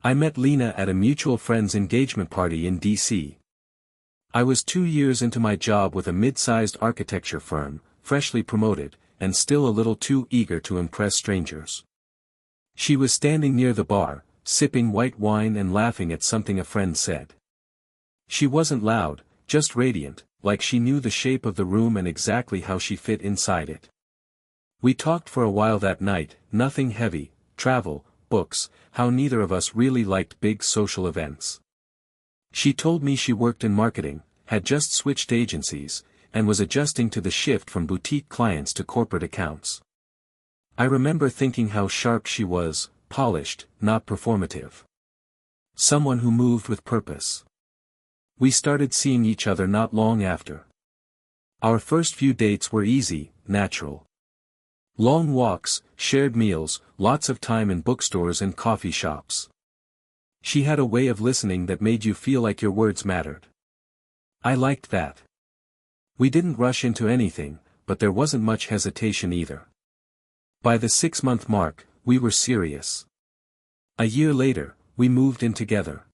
I met Lena at a mutual friend's engagement party in D.C. I was 2 years into my job with a mid-sized architecture firm, freshly promoted, and still a little too eager to impress strangers. She was standing near the bar, sipping white wine and laughing at something a friend said. She wasn't loud, just radiant, like she knew the shape of the room and exactly how she fit inside it. We talked for a while that night, nothing heavy, travel, books, how neither of us really liked big social events. She told me she worked in marketing, had just switched agencies, and was adjusting to the shift from boutique clients to corporate accounts. I remember thinking how sharp she was, polished, not performative. Someone who moved with purpose. We started seeing each other not long after. Our first few dates were easy, natural. Long walks, shared meals, lots of time in bookstores and coffee shops. She had a way of listening that made you feel like your words mattered. I liked that. We didn't rush into anything, but there wasn't much hesitation either. By the 6-month mark, we were serious. A year later, we moved in together.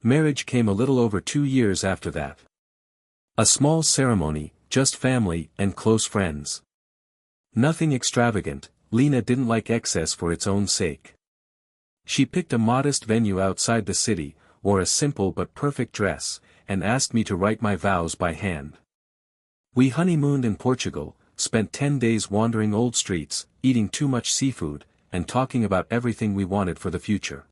Marriage came a little over 2 years after that. A small ceremony, just family and close friends. Nothing extravagant. Lena didn't like excess for its own sake. She picked a modest venue outside the city, wore a simple but perfect dress, and asked me to write my vows by hand. We honeymooned in Portugal, spent 10 days wandering old streets, eating too much seafood, and talking about everything we wanted for the future.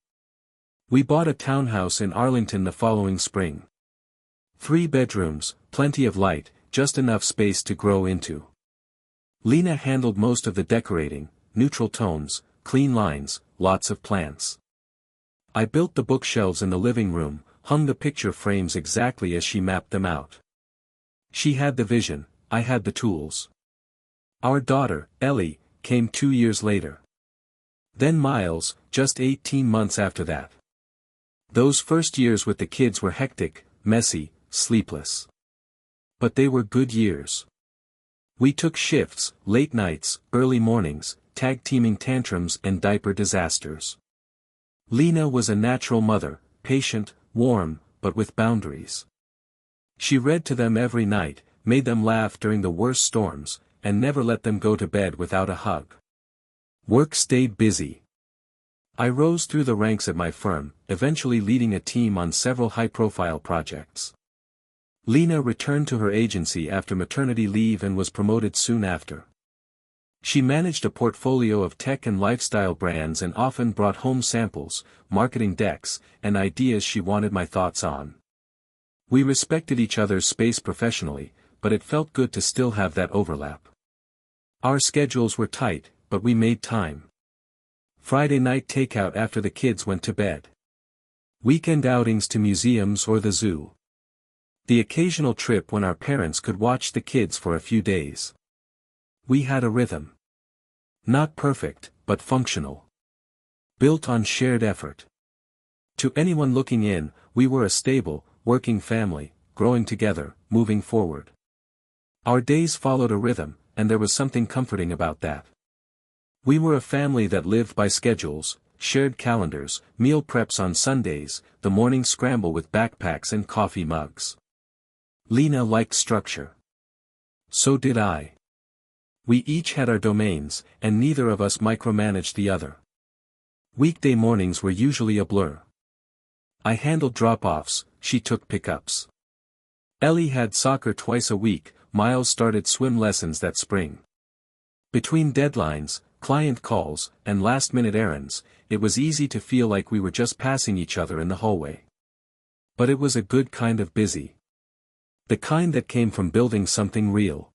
We bought a townhouse in Arlington the following spring. 3 bedrooms, plenty of light, just enough space to grow into. Lena handled most of the decorating, neutral tones, clean lines, lots of plants. I built the bookshelves in the living room, hung the picture frames exactly as she mapped them out. She had the vision, I had the tools. Our daughter, Ellie, came 2 years later. Then Miles, just 18 months after that. Those first years with the kids were hectic, messy, sleepless. But they were good years. We took shifts, late nights, early mornings, tag-teaming tantrums and diaper disasters. Lena was a natural mother, patient, warm, but with boundaries. She read to them every night, made them laugh during the worst storms, and never let them go to bed without a hug. Work stayed busy. I rose through the ranks at my firm, eventually leading a team on several high-profile projects. Lena returned to her agency after maternity leave and was promoted soon after. She managed a portfolio of tech and lifestyle brands and often brought home samples, marketing decks, and ideas she wanted my thoughts on. We respected each other's space professionally, but it felt good to still have that overlap. Our schedules were tight, but we made time. Friday night takeout after the kids went to bed. Weekend outings to museums or the zoo. The occasional trip when our parents could watch the kids for a few days. We had a rhythm. Not perfect, but functional. Built on shared effort. To anyone looking in, we were a stable, working family, growing together, moving forward. Our days followed a rhythm, and there was something comforting about that. We were a family that lived by schedules, shared calendars, meal preps on Sundays, the morning scramble with backpacks and coffee mugs. Lena liked structure. So did I. We each had our domains, and neither of us micromanaged the other. Weekday mornings were usually a blur. I handled drop-offs, she took pickups. Ellie had soccer twice a week, Miles started swim lessons that spring. Between deadlines, client calls, and last-minute errands, it was easy to feel like we were just passing each other in the hallway. But it was a good kind of busy. The kind that came from building something real.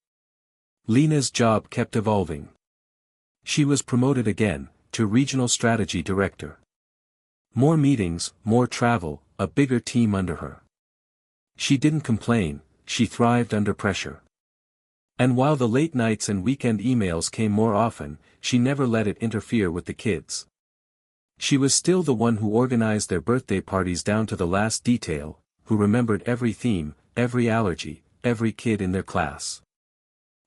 Lena's job kept evolving. She was promoted again, to Regional Strategy Director. More meetings, more travel, a bigger team under her. She didn't complain, she thrived under pressure. And while the late nights and weekend emails came more often, she never let it interfere with the kids. She was still the one who organized their birthday parties down to the last detail, who remembered every theme, every allergy, every kid in their class.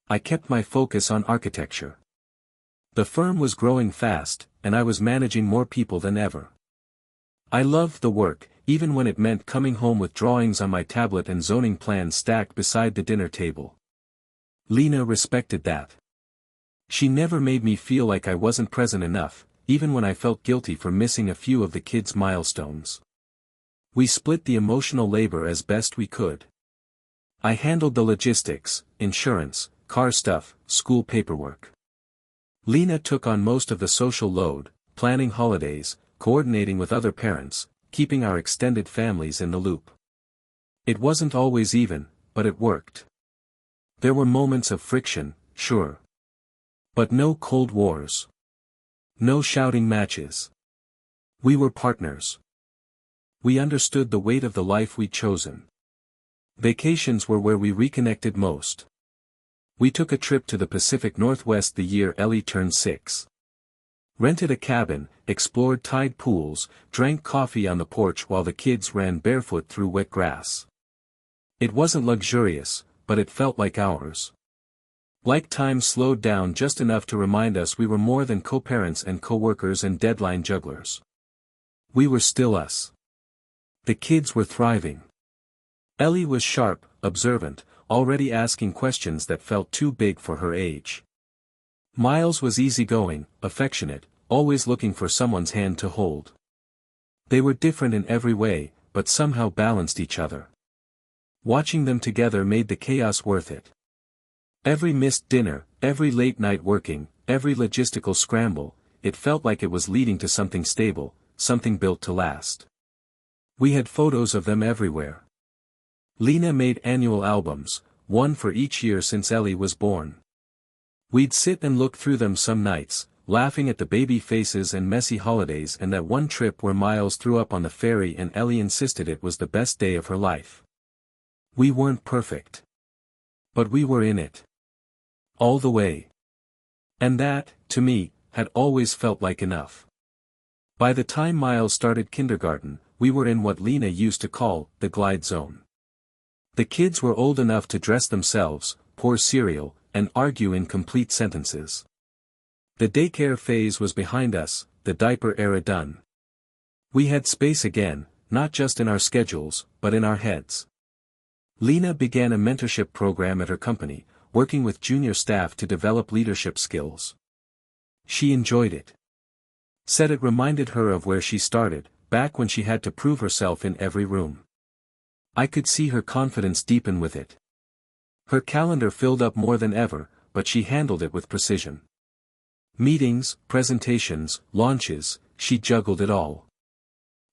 I kept my focus on architecture. The firm was growing fast, and I was managing more people than ever. I loved the work, even when it meant coming home with drawings on my tablet and zoning plans stacked beside the dinner table. Lena respected that. She never made me feel like I wasn't present enough, even when I felt guilty for missing a few of the kids' milestones. We split the emotional labor as best we could. I handled the logistics, insurance, car stuff, school paperwork. Lena took on most of the social load, planning holidays, coordinating with other parents, keeping our extended families in the loop. It wasn't always even, but it worked. There were moments of friction, sure. But no cold wars. No shouting matches. We were partners. We understood the weight of the life we'd chosen. Vacations were where we reconnected most. We took a trip to the Pacific Northwest the year Ellie turned 6. Rented a cabin, explored tide pools, drank coffee on the porch while the kids ran barefoot through wet grass. It wasn't luxurious, but it felt like ours. Like time slowed down just enough to remind us we were more than co-parents and co-workers and deadline jugglers. We were still us. The kids were thriving. Ellie was sharp, observant, already asking questions that felt too big for her age. Miles was easygoing, affectionate, always looking for someone's hand to hold. They were different in every way, but somehow balanced each other. Watching them together made the chaos worth it. Every missed dinner, every late night working, every logistical scramble, it felt like it was leading to something stable, something built to last. We had photos of them everywhere. Lena made annual albums, one for each year since Ellie was born. We'd sit and look through them some nights, laughing at the baby faces and messy holidays and that one trip where Miles threw up on the ferry and Ellie insisted it was the best day of her life. We weren't perfect. But we were in it. All the way. And that, to me, had always felt like enough. By the time Miles started kindergarten, we were in what Lena used to call the glide zone. The kids were old enough to dress themselves, pour cereal, and argue in complete sentences. The daycare phase was behind us, the diaper era done. We had space again, not just in our schedules, but in our heads. Lena began a mentorship program at her company, working with junior staff to develop leadership skills. She enjoyed it. Said it reminded her of where she started, back when she had to prove herself in every room. I could see her confidence deepen with it. Her calendar filled up more than ever, but she handled it with precision. Meetings, presentations, launches, she juggled it all.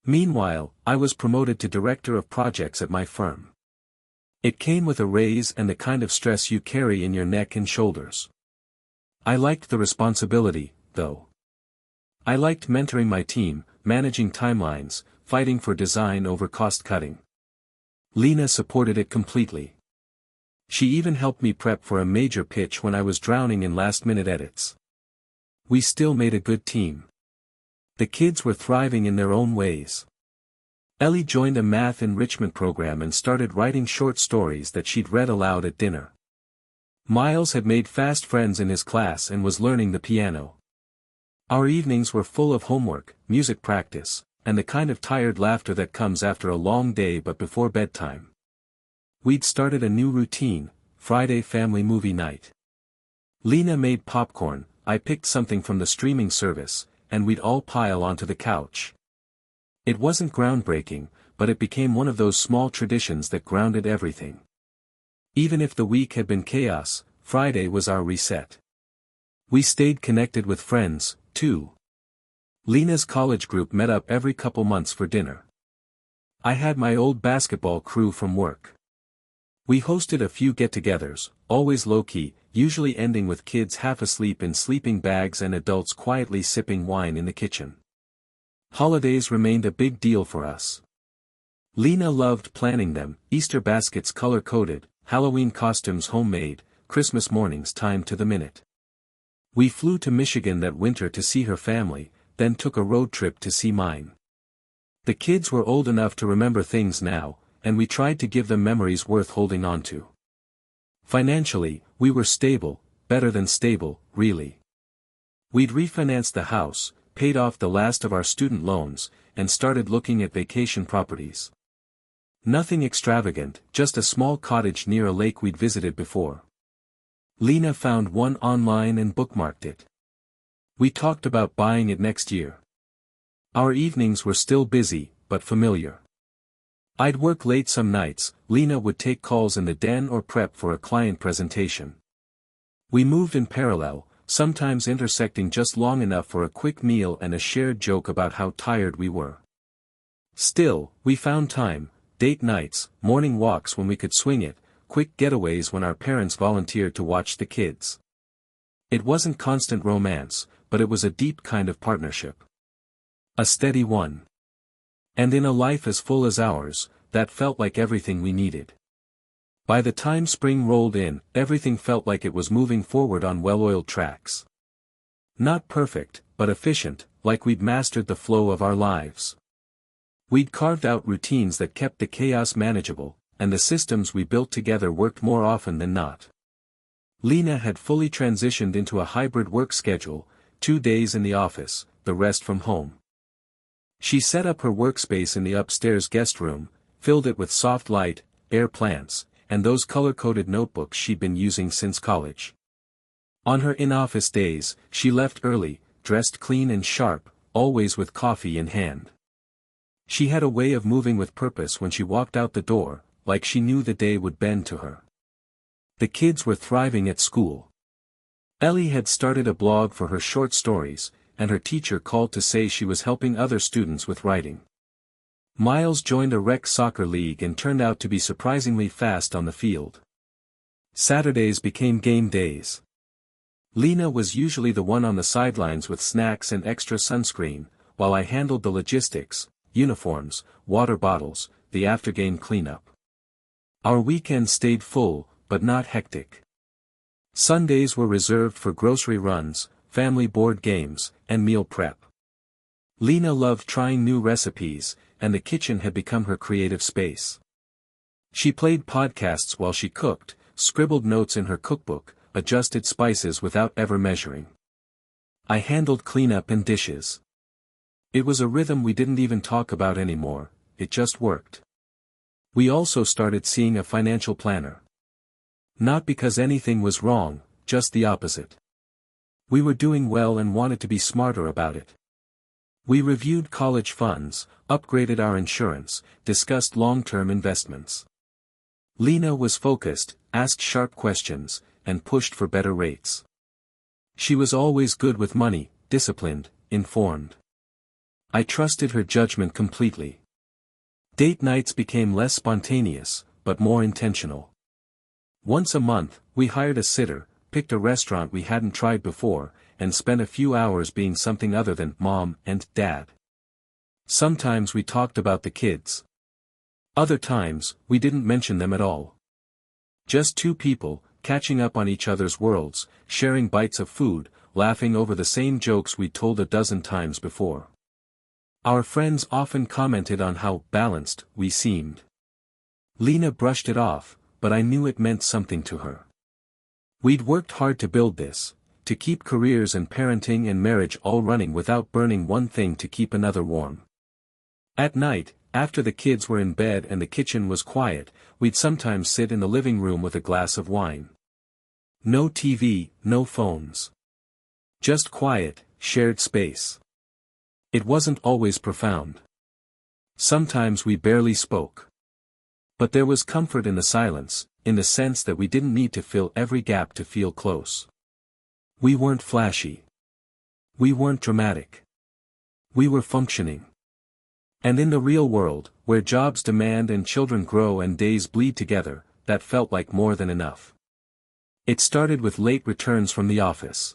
Meanwhile, I was promoted to director of projects at my firm. It came with a raise and the kind of stress you carry in your neck and shoulders. I liked the responsibility, though. I liked mentoring my team, managing timelines, fighting for design over cost cutting. Lena supported it completely. She even helped me prep for a major pitch when I was drowning in last-minute edits. We still made a good team. The kids were thriving in their own ways. Ellie joined a math enrichment program and started writing short stories that she'd read aloud at dinner. Miles had made fast friends in his class and was learning the piano. Our evenings were full of homework, music practice, and the kind of tired laughter that comes after a long day but before bedtime. We'd started a new routine, Friday family movie night. Lena made popcorn, I picked something from the streaming service, and we'd all pile onto the couch. It wasn't groundbreaking, but it became one of those small traditions that grounded everything. Even if the week had been chaos, Friday was our reset. We stayed connected with friends, too. Lena's college group met up every couple months for dinner. I had my old basketball crew from work. We hosted a few get-togethers, always low-key, usually ending with kids half asleep in sleeping bags and adults quietly sipping wine in the kitchen. Holidays remained a big deal for us. Lena loved planning them, Easter baskets color-coded, Halloween costumes homemade, Christmas mornings timed to the minute. We flew to Michigan that winter to see her family, then took a road trip to see mine. The kids were old enough to remember things now, and we tried to give them memories worth holding on to. Financially, we were stable, better than stable, really. We'd refinanced the house, paid off the last of our student loans, and started looking at vacation properties. Nothing extravagant, just a small cottage near a lake we'd visited before. Lena found one online and bookmarked it. We talked about buying it next year. Our evenings were still busy, but familiar. I'd work late some nights, Lena would take calls in the den or prep for a client presentation. We moved in parallel, sometimes intersecting just long enough for a quick meal and a shared joke about how tired we were. Still, we found time, date nights, morning walks when we could swing it, quick getaways when our parents volunteered to watch the kids. It wasn't constant romance, but it was a deep kind of partnership. A steady one. And in a life as full as ours, that felt like everything we needed. By the time spring rolled in, everything felt like it was moving forward on well-oiled tracks. Not perfect, but efficient, like we'd mastered the flow of our lives. We'd carved out routines that kept the chaos manageable, and the systems we built together worked more often than not. Lena had fully transitioned into a hybrid work schedule, 2 days in the office, the rest from home. She set up her workspace in the upstairs guest room, filled it with soft light, air plants, and those color-coded notebooks she'd been using since college. On her in-office days, she left early, dressed clean and sharp, always with coffee in hand. She had a way of moving with purpose when she walked out the door, like she knew the day would bend to her. The kids were thriving at school. Ellie had started a blog for her short stories, and her teacher called to say she was helping other students with writing. Miles joined a rec soccer league and turned out to be surprisingly fast on the field. Saturdays became game days. Lena was usually the one on the sidelines with snacks and extra sunscreen, while I handled the logistics, uniforms, water bottles, the after-game cleanup. Our weekends stayed full, but not hectic. Sundays were reserved for grocery runs, family board games, and meal prep. Lena loved trying new recipes, and the kitchen had become her creative space. She played podcasts while she cooked, scribbled notes in her cookbook, adjusted spices without ever measuring. I handled cleanup and dishes. It was a rhythm we didn't even talk about anymore, it just worked. We also started seeing a financial planner. Not because anything was wrong, just the opposite. We were doing well and wanted to be smarter about it. We reviewed college funds, upgraded our insurance, discussed long-term investments. Lena was focused, asked sharp questions, and pushed for better rates. She was always good with money, disciplined, informed. I trusted her judgment completely. Date nights became less spontaneous, but more intentional. Once a month, we hired a sitter, picked a restaurant we hadn't tried before, and spent a few hours being something other than mom and dad. Sometimes we talked about the kids. Other times, we didn't mention them at all. Just two people, catching up on each other's worlds, sharing bites of food, laughing over the same jokes we'd told a dozen times before. Our friends often commented on how balanced we seemed. Lena brushed it off, but I knew it meant something to her. We'd worked hard to build this, to keep careers and parenting and marriage all running without burning one thing to keep another warm. At night, after the kids were in bed and the kitchen was quiet, we'd sometimes sit in the living room with a glass of wine. No TV, no phones. Just quiet, shared space. It wasn't always profound. Sometimes we barely spoke. But there was comfort in the silence, in the sense that we didn't need to fill every gap to feel close. We weren't flashy. We weren't dramatic. We were functioning. And in the real world, where jobs demand and children grow and days bleed together, that felt like more than enough. It started with late returns from the office.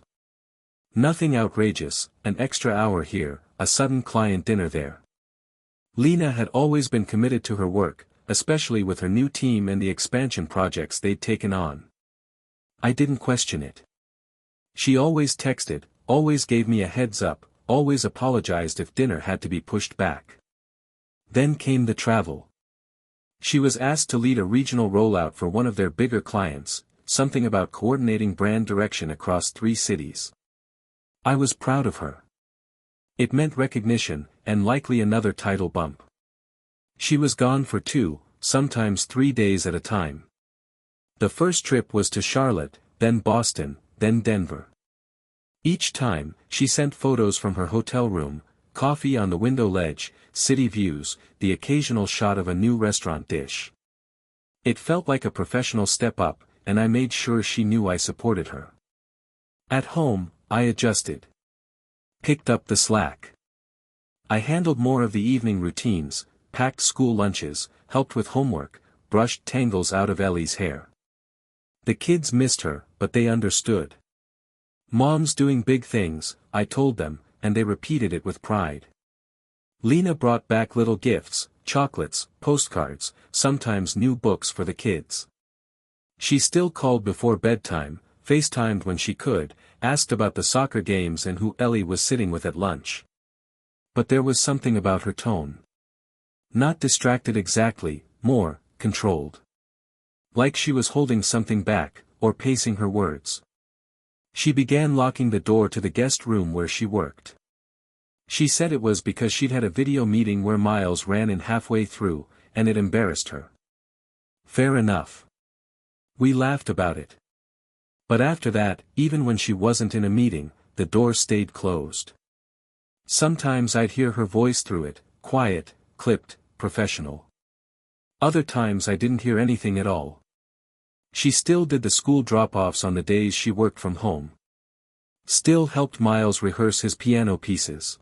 Nothing outrageous, an extra hour here, a sudden client dinner there. Lena had always been committed to her work, especially with her new team and the expansion projects they'd taken on. I didn't question it. She always texted, always gave me a heads up, always apologized if dinner had to be pushed back. Then came the travel. She was asked to lead a regional rollout for one of their bigger clients, something about coordinating brand direction across 3 cities. I was proud of her. It meant recognition, and likely another title bump. She was gone for 2, sometimes 3 days at a time. The first trip was to Charlotte, then Boston, then Denver. Each time, she sent photos from her hotel room, coffee on the window ledge, city views, the occasional shot of a new restaurant dish. It felt like a professional step up, and I made sure she knew I supported her. At home, I adjusted. Picked up the slack. I handled more of the evening routines, packed school lunches, helped with homework, brushed tangles out of Ellie's hair. The kids missed her, but they understood. Mom's doing big things, I told them, and they repeated it with pride. Lena brought back little gifts, chocolates, postcards, sometimes new books for the kids. She still called before bedtime, FaceTimed when she could, asked about the soccer games and who Ellie was sitting with at lunch. But there was something about her tone. Not distracted exactly, more controlled. Like she was holding something back, or pacing her words. She began locking the door to the guest room where she worked. She said it was because she'd had a video meeting where Miles ran in halfway through, and it embarrassed her. Fair enough. We laughed about it. But after that, even when she wasn't in a meeting, the door stayed closed. Sometimes I'd hear her voice through it, quiet, clipped, professional. Other times I didn't hear anything at all. She still did the school drop-offs on the days she worked from home. Still helped Miles rehearse his piano pieces.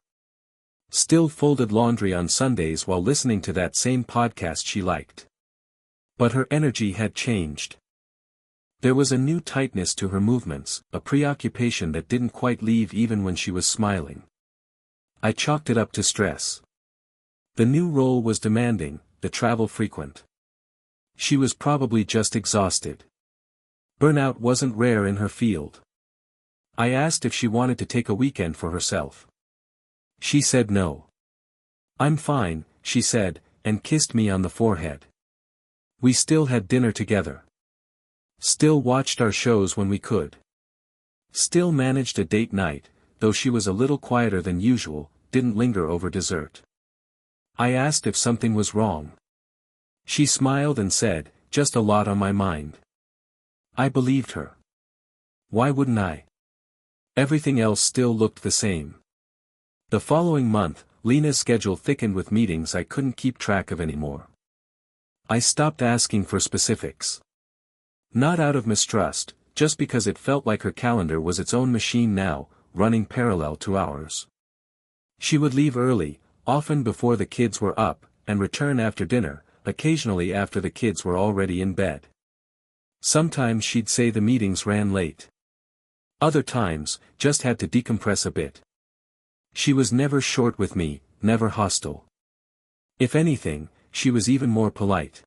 Still folded laundry on Sundays while listening to that same podcast she liked. But her energy had changed. There was a new tightness to her movements, a preoccupation that didn't quite leave even when she was smiling. I chalked it up to stress. The new role was demanding, the travel frequent. She was probably just exhausted. Burnout wasn't rare in her field. I asked if she wanted to take a weekend for herself. She said no. I'm fine, she said, and kissed me on the forehead. We still had dinner together. Still watched our shows when we could. Still managed a date night, though she was a little quieter than usual, didn't linger over dessert. I asked if something was wrong. She smiled and said, just a lot on my mind. I believed her. Why wouldn't I? Everything else still looked the same. The following month, Lena's schedule thickened with meetings I couldn't keep track of anymore. I stopped asking for specifics. Not out of mistrust, just because it felt like her calendar was its own machine now, running parallel to ours. She would leave early, often before the kids were up, and return after dinner, occasionally after the kids were already in bed. Sometimes she'd say the meetings ran late. Other times, just had to decompress a bit. She was never short with me, never hostile. If anything, she was even more polite.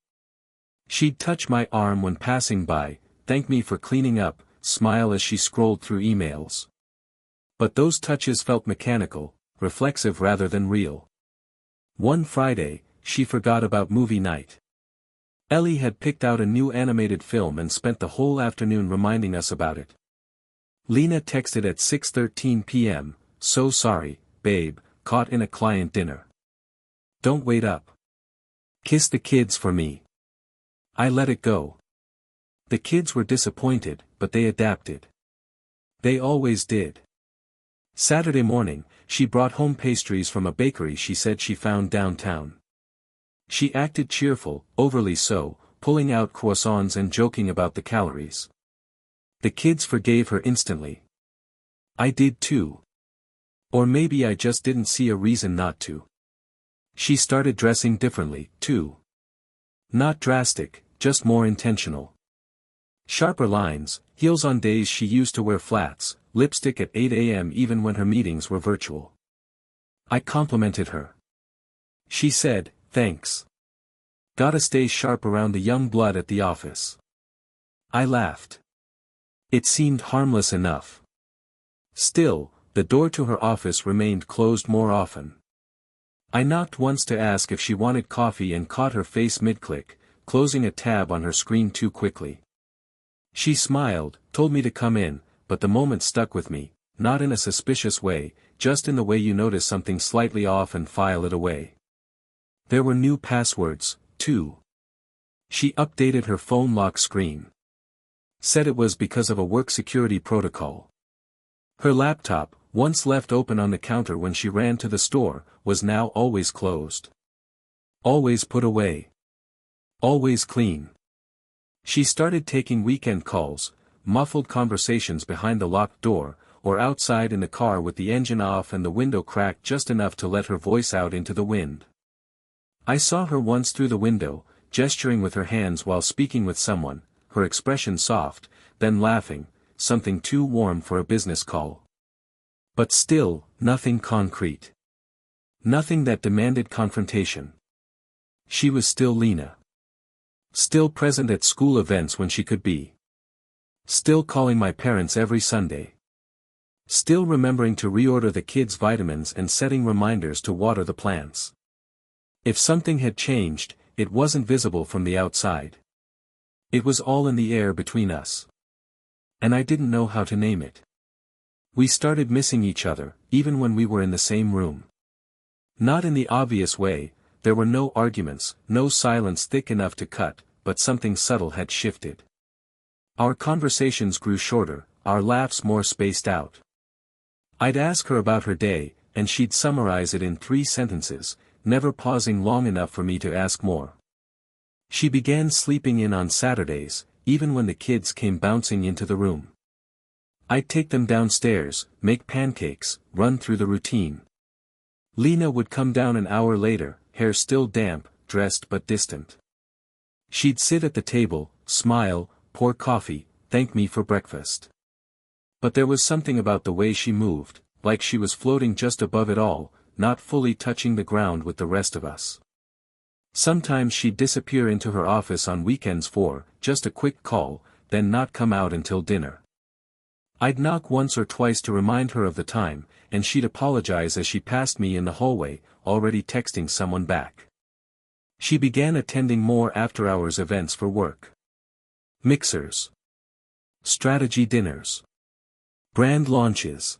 She'd touch my arm when passing by, thank me for cleaning up, smile as she scrolled through emails. But those touches felt mechanical, reflexive rather than real. One Friday, she forgot about movie night. Ellie had picked out a new animated film and spent the whole afternoon reminding us about it. Lena texted at 6:13 p.m., so sorry, babe, caught in a client dinner. Don't wait up. Kiss the kids for me. I let it go. The kids were disappointed, but they adapted. They always did. Saturday morning, she brought home pastries from a bakery she said she found downtown. She acted cheerful, overly so, pulling out croissants and joking about the calories. The kids forgave her instantly. I did too. Or maybe I just didn't see a reason not to. She started dressing differently, too. Not drastic, just more intentional. Sharper lines, heels on days she used to wear flats, lipstick at 8 a.m. even when her meetings were virtual. I complimented her. She said, thanks. Gotta stay sharp around the young blood at the office. I laughed. It seemed harmless enough. Still, the door to her office remained closed more often. I knocked once to ask if she wanted coffee and caught her face mid-click, closing a tab on her screen too quickly. She smiled, told me to come in, but the moment stuck with me. not in a suspicious way, just in the way you notice something slightly off and file it away. There were new passwords, too. She updated her phone lock screen. Said it was because of a work security protocol. Her laptop, once left open on the counter when she ran to the store, was now always closed. Always put away. Always clean. She started taking weekend calls, muffled conversations behind the locked door, or outside in the car with the engine off and the window cracked just enough to let her voice out into the wind. I saw her once through the window, gesturing with her hands while speaking with someone, her expression soft, then laughing, something too warm for a business call. But still, nothing concrete. Nothing that demanded confrontation. She was still Lena. Still present at school events when she could be. Still calling my parents every Sunday. Still remembering to reorder the kids' vitamins and setting reminders to water the plants. If something had changed, it wasn't visible from the outside. It was all in the air between us. And I didn't know how to name it. We started missing each other, even when we were in the same room. Not in the obvious way, there were no arguments, no silence thick enough to cut, but something subtle had shifted. Our conversations grew shorter, our laughs more spaced out. I'd ask her about her day, and she'd summarize it in 3 sentences, never pausing long enough for me to ask more. She began sleeping in on Saturdays, even when the kids came bouncing into the room. I'd take them downstairs, make pancakes, run through the routine. Lena would come down an hour later, hair still damp, dressed but distant. She'd sit at the table, smile, pour coffee, thank me for breakfast. But there was something about the way she moved, like she was floating just above it all, not fully touching the ground with the rest of us. Sometimes she'd disappear into her office on weekends for just a quick call, then not come out until dinner. I'd knock once or twice to remind her of the time, and she'd apologize as she passed me in the hallway, already texting someone back. She began attending more after-hours events for work. Mixers. Strategy dinners. Brand launches.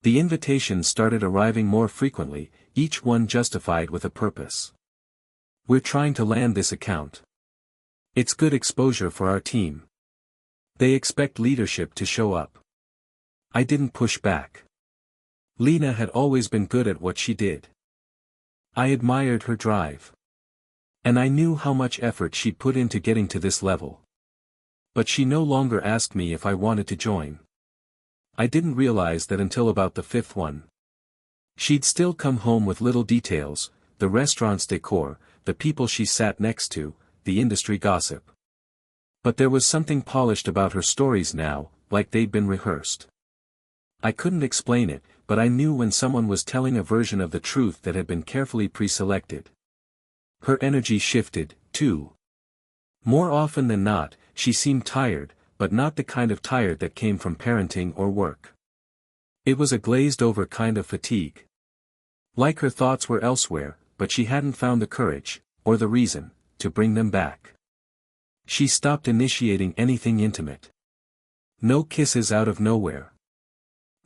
The invitations started arriving more frequently, each one justified with a purpose. We're trying to land this account. It's good exposure for our team. They expect leadership to show up. I didn't push back. Lena had always been good at what she did. I admired her drive. And I knew how much effort she'd put into getting to this level. But she no longer asked me if I wanted to join. I didn't realize that until about the 5th one. She'd still come home with little details, the restaurant's decor, the people she sat next to, the industry gossip. But there was something polished about her stories now, like they'd been rehearsed. I couldn't explain it, but I knew when someone was telling a version of the truth that had been carefully pre-selected. Her energy shifted, too. More often than not, she seemed tired, but not the kind of tired that came from parenting or work. It was a glazed-over kind of fatigue. Like her thoughts were elsewhere, but she hadn't found the courage, or the reason, to bring them back. She stopped initiating anything intimate. No kisses out of nowhere.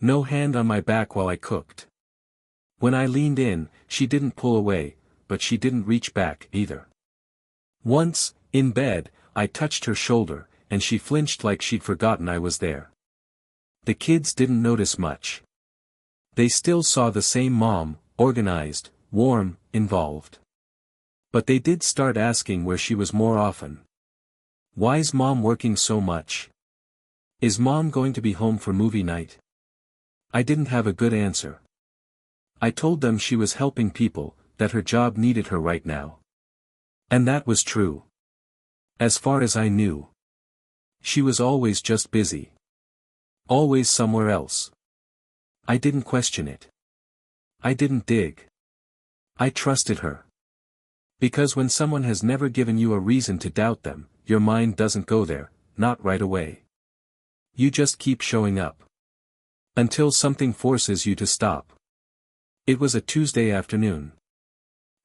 No hand on my back while I cooked. When I leaned in, she didn't pull away, but she didn't reach back either. Once, in bed, I touched her shoulder, and she flinched like she'd forgotten I was there. The kids didn't notice much. They still saw the same mom, organized, warm, involved. But they did start asking where she was more often. Why's mom working so much? Is mom going to be home for movie night? I didn't have a good answer. I told them she was helping people, that her job needed her right now. And that was true. As far as I knew. She was always just busy. Always somewhere else. I didn't question it. I didn't dig. I trusted her. Because when someone has never given you a reason to doubt them, your mind doesn't go there, not right away. You just keep showing up. Until something forces you to stop. It was a Tuesday afternoon.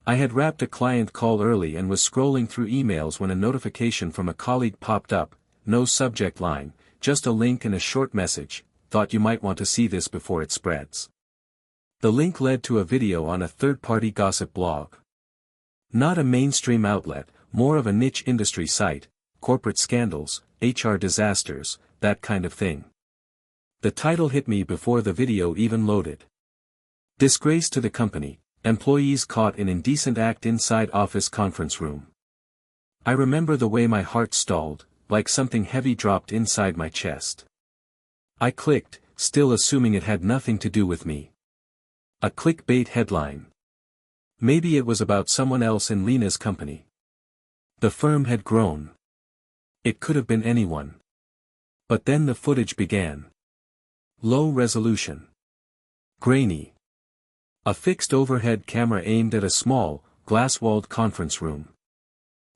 I had wrapped a client call early and was scrolling through emails when a notification from a colleague popped up, no subject line, just a link and a short message, thought you might want to see this before it spreads. The link led to a video on a third-party gossip blog. Not a mainstream outlet, more of a niche industry site, corporate scandals, HR disasters, that kind of thing. The title hit me before the video even loaded. Disgrace to the company, employees caught in indecent act inside office conference room. I remember the way my heart stalled, like something heavy dropped inside my chest. I clicked, still assuming it had nothing to do with me. A clickbait headline. Maybe it was about someone else in Lena's company. The firm had grown. It could have been anyone. But then the footage began. Low resolution. Grainy. A fixed overhead camera aimed at a small, glass-walled conference room.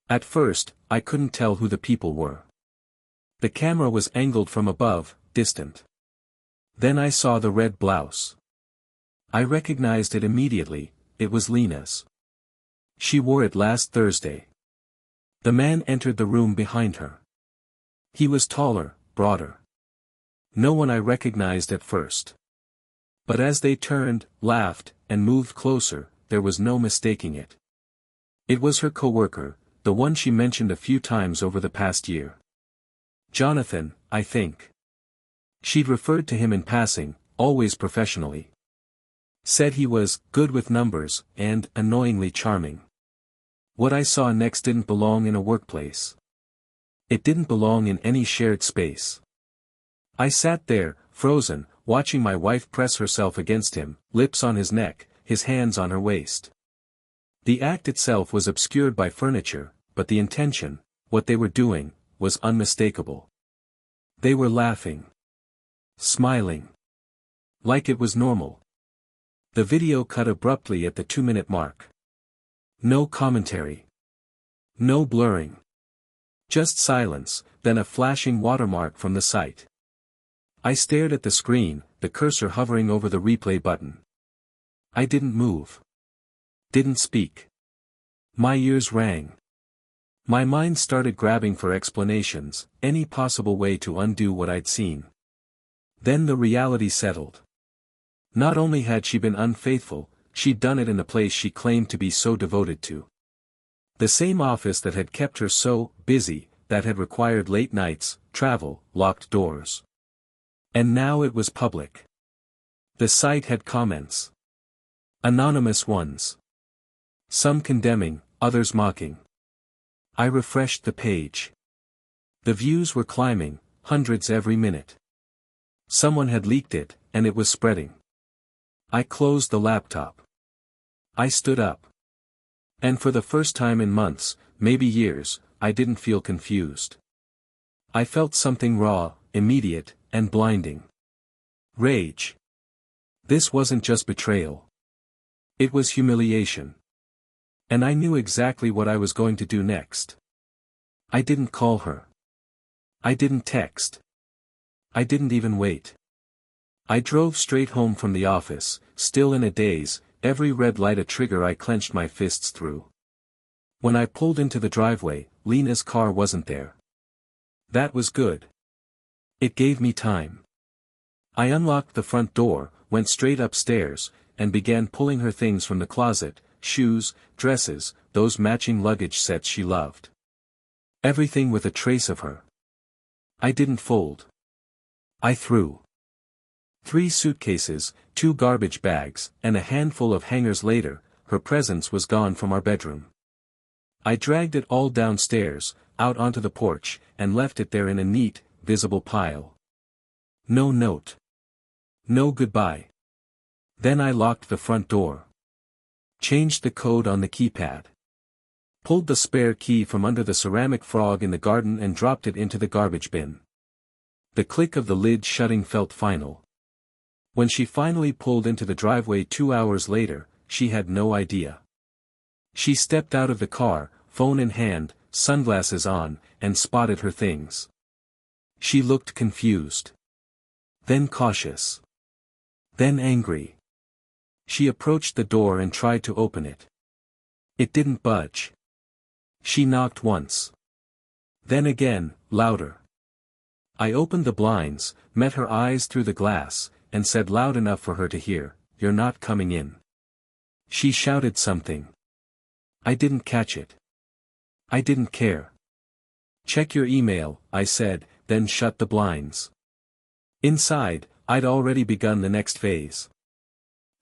At first, I couldn't tell who the people were. The camera was angled from above, distant. Then I saw the red blouse. I recognized it immediately, it was Lena's. She wore it last Thursday. The man entered the room behind her. He was taller, broader. No one I recognized at first. But as they turned, laughed, and moved closer, there was no mistaking it. It was her coworker, the one she mentioned a few times over the past year. Jonathan, I think. She'd referred to him in passing, always professionally. Said he was good with numbers and annoyingly charming. What I saw next didn't belong in a workplace. It didn't belong in any shared space. I sat there, frozen, watching my wife press herself against him, lips on his neck, his hands on her waist. The act itself was obscured by furniture, but the intention, what they were doing, was unmistakable. They were laughing. Smiling. Like it was normal. The video cut abruptly at the 2-minute mark. No commentary. No blurring. Just silence, then a flashing watermark from the site. I stared at the screen, the cursor hovering over the replay button. I didn't move. Didn't speak. My ears rang. My mind started grabbing for explanations, any possible way to undo what I'd seen. Then the reality settled. Not only had she been unfaithful, she'd done it in the place she claimed to be so devoted to. The same office that had kept her so busy, that had required late nights, travel, locked doors. And now it was public. The site had comments. Anonymous ones. Some condemning, others mocking. I refreshed the page. The views were climbing, hundreds every minute. Someone had leaked it, and it was spreading. I closed the laptop. I stood up. And for the first time in months, maybe years, I didn't feel confused. I felt something raw, immediate, and blinding. Rage. This wasn't just betrayal. It was humiliation. And I knew exactly what I was going to do next. I didn't call her. I didn't text. I didn't even wait. I drove straight home from the office, still in a daze, every red light a trigger I clenched my fists through. When I pulled into the driveway, Lena's car wasn't there. That was good. It gave me time. I unlocked the front door, went straight upstairs, and began pulling her things from the closet, shoes, dresses, those matching luggage sets she loved. Everything with a trace of her. I didn't fold. I threw. 3 suitcases, 2 garbage bags, and a handful of hangers later, her presence was gone from our bedroom. I dragged it all downstairs, out onto the porch, and left it there in a neat, visible pile. No note. No goodbye. Then I locked the front door. Changed the code on the keypad. Pulled the spare key from under the ceramic frog in the garden and dropped it into the garbage bin. The click of the lid shutting felt final. When she finally pulled into the driveway 2 hours later, she had no idea. She stepped out of the car, phone in hand, sunglasses on, and spotted her things. She looked confused. Then cautious. Then angry. She approached the door and tried to open it. It didn't budge. She knocked once. Then again, louder. I opened the blinds, met her eyes through the glass, and said loud enough for her to hear, "You're not coming in." She shouted something. I didn't catch it. I didn't care. "Check your email," I said, then shut the blinds. Inside, I'd already begun the next phase.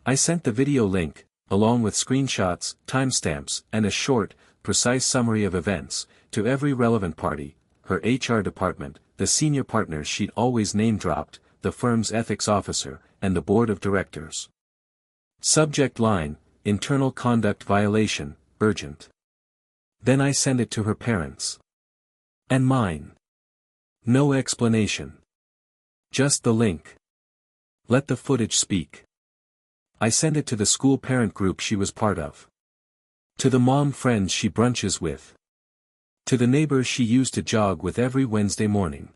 I sent the video link, along with screenshots, timestamps, and a short, precise summary of events, to every relevant party, her HR department, the senior partners she'd always name-dropped, the firm's ethics officer, and the board of directors. Subject line, internal conduct violation, urgent. Then I sent it to her parents. And mine. No explanation. Just the link. Let the footage speak. I sent it to the school parent group she was part of. To the mom friends she brunches with. To the neighbors she used to jog with every Wednesday morning.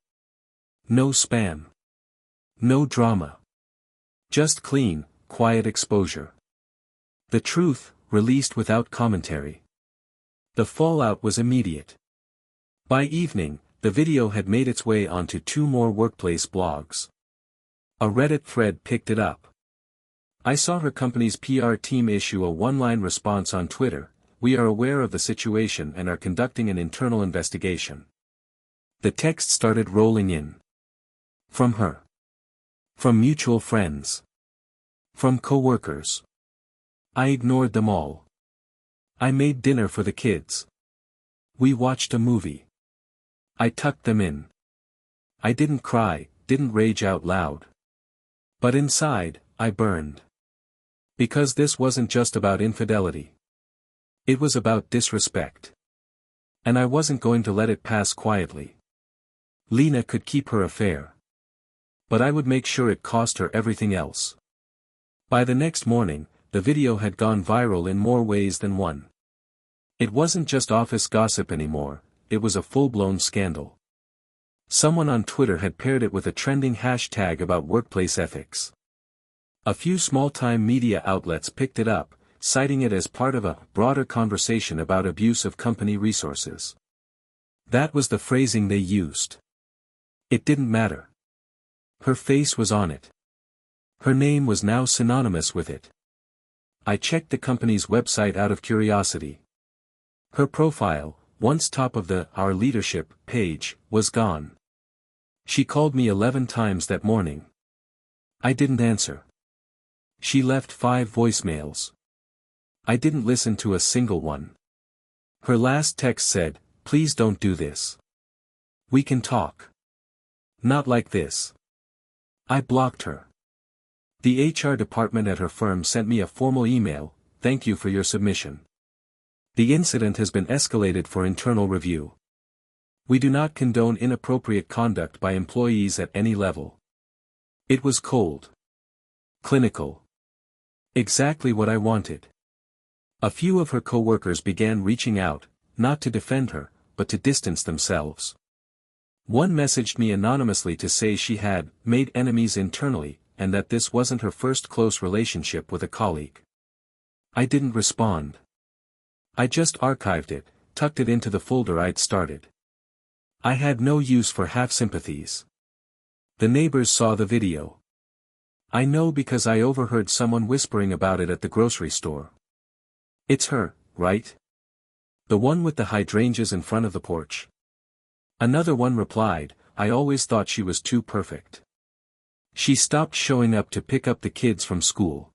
No spam. No drama. Just clean, quiet exposure. The truth, released without commentary. The fallout was immediate. By evening, the video had made its way onto 2 more workplace blogs. A Reddit thread picked it up. I saw her company's PR team issue a one-line response on Twitter, "We are aware of the situation and are conducting an internal investigation." The text started rolling in. From her. From mutual friends. From coworkers. I ignored them all. I made dinner for the kids. We watched a movie. I tucked them in. I didn't cry, didn't rage out loud. But inside, I burned. Because this wasn't just about infidelity. It was about disrespect. And I wasn't going to let it pass quietly. Lena could keep her affair. But I would make sure it cost her everything else. By the next morning, the video had gone viral in more ways than one. It wasn't just office gossip anymore, it was a full-blown scandal. Someone on Twitter had paired it with a trending hashtag about workplace ethics. A few small-time media outlets picked it up, citing it as part of a broader conversation about abuse of company resources. That was the phrasing they used. It didn't matter. Her face was on it. Her name was now synonymous with it. I checked the company's website out of curiosity. Her profile, once top of the Our Leadership page, was gone. She called me 11 times that morning. I didn't answer. She left 5 voicemails. I didn't listen to a single one. Her last text said, "Please don't do this. We can talk. Not like this." I blocked her. The HR department at her firm sent me a formal email, "Thank you for your submission. The incident has been escalated for internal review. We do not condone inappropriate conduct by employees at any level." It was cold. Clinical. Exactly what I wanted. A few of her coworkers began reaching out, not to defend her, but to distance themselves. One messaged me anonymously to say she had made enemies internally, and that this wasn't her first close relationship with a colleague. I didn't respond. I just archived it, tucked it into the folder I'd started. I had no use for half-sympathies. The neighbors saw the video. I know because I overheard someone whispering about it at the grocery store. "It's her, right? The one with the hydrangeas in front of the porch." Another one replied, "I always thought she was too perfect. She stopped showing up to pick up the kids from school.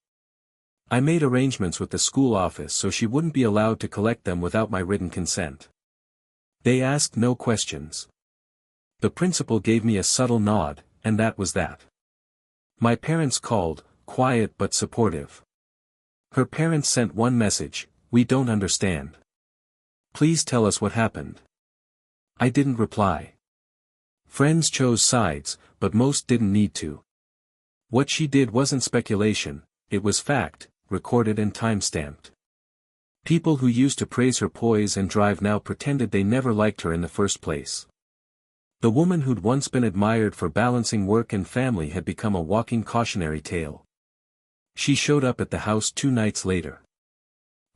I made arrangements with the school office so she wouldn't be allowed to collect them without my written consent. They asked no questions. The principal gave me a subtle nod, and that was that." My parents called, quiet but supportive. Her parents sent one message, "We don't understand. Please tell us what happened." I didn't reply. Friends chose sides, but most didn't need to. What she did wasn't speculation, it was fact, recorded and time-stamped. People who used to praise her poise and drive now pretended they never liked her in the first place. The woman who'd once been admired for balancing work and family had become a walking cautionary tale. She showed up at the house 2 nights later.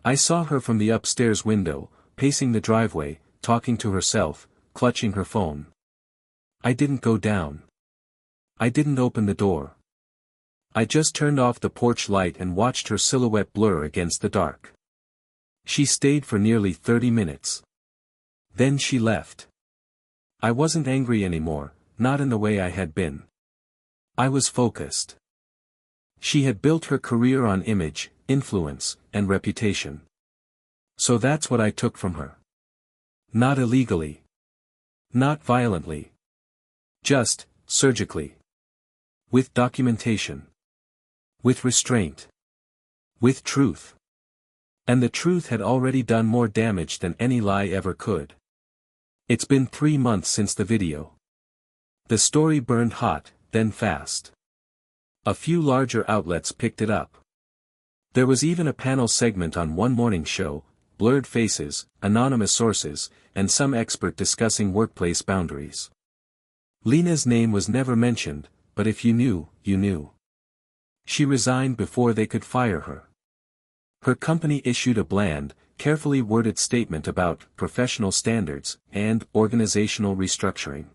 I saw her from the upstairs window, pacing the driveway, talking to herself, clutching her phone. I didn't go down. I didn't open the door. I just turned off the porch light and watched her silhouette blur against the dark. She stayed for nearly 30 minutes. Then she left. I wasn't angry anymore, not in the way I had been. I was focused. She had built her career on image, influence, and reputation. So that's what I took from her. Not illegally. Not violently. Just, surgically. With documentation. With restraint. With truth. And the truth had already done more damage than any lie ever could. It's been 3 months since the video. The story burned hot, then fast. A few larger outlets picked it up. There was even a panel segment on one morning show, blurred faces, anonymous sources, and some expert discussing workplace boundaries. Lena's name was never mentioned, but if you knew, you knew. She resigned before they could fire her. Her company issued a bland, carefully worded statement about professional standards and organizational restructuring.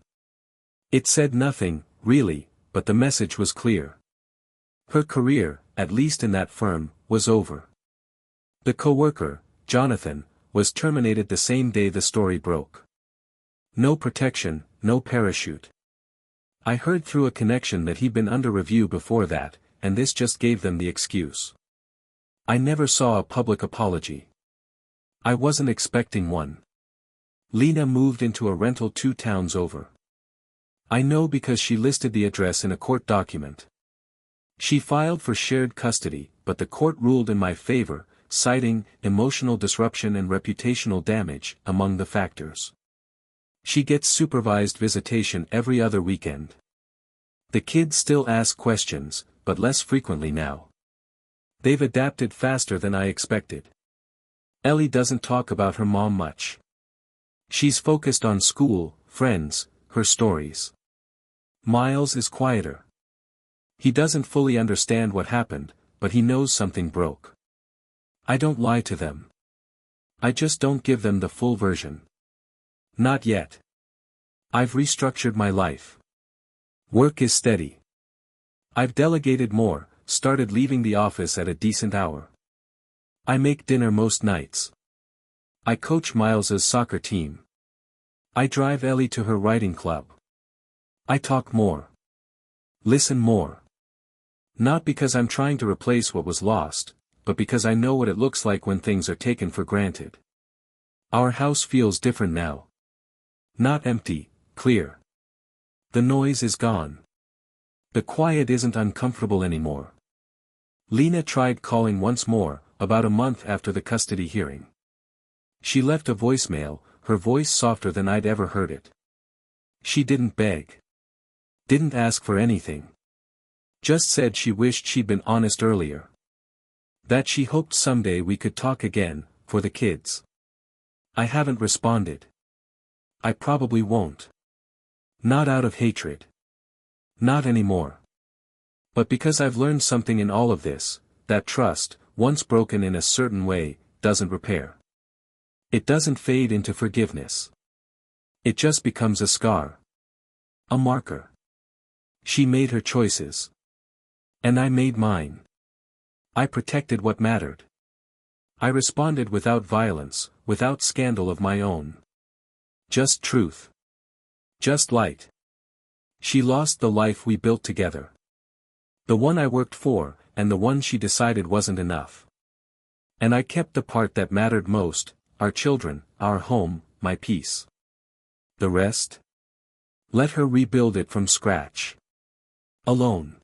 It said nothing, really, but the message was clear. Her career, at least in that firm, was over. The coworker, Jonathan, was terminated the same day the story broke. No protection, no parachute. I heard through a connection that he'd been under review before that, and this just gave them the excuse. I never saw a public apology. I wasn't expecting one. Lena moved into a rental 2 towns over. I know because she listed the address in a court document. She filed for shared custody, but the court ruled in my favor, citing emotional disruption and reputational damage among the factors. She gets supervised visitation every other weekend. The kids still ask questions, but less frequently now. They've adapted faster than I expected. Ellie doesn't talk about her mom much. She's focused on school, friends, her stories. Miles is quieter. He doesn't fully understand what happened, but he knows something broke. I don't lie to them. I just don't give them the full version. Not yet. I've restructured my life. Work is steady. I've delegated more, started leaving the office at a decent hour. I make dinner most nights. I coach Miles's soccer team. I drive Ellie to her writing club. I talk more. Listen more. Not because I'm trying to replace what was lost, but because I know what it looks like when things are taken for granted. Our house feels different now. Not empty, clear. The noise is gone. The quiet isn't uncomfortable anymore. Lena tried calling once more, about a month after the custody hearing. She left a voicemail, her voice softer than I'd ever heard it. She didn't beg. Didn't ask for anything. Just said she wished she'd been honest earlier. That she hoped someday we could talk again, for the kids. I haven't responded. I probably won't. Not out of hatred. Not anymore. But because I've learned something in all of this, that trust, once broken in a certain way, doesn't repair. It doesn't fade into forgiveness. It just becomes a scar. A marker. She made her choices. And I made mine. I protected what mattered. I responded without violence, without scandal of my own. Just truth. Just light. She lost the life we built together. The one I worked for, and the one she decided wasn't enough. And I kept the part that mattered most, our children, our home, my peace. The rest? Let her rebuild it from scratch. Alone.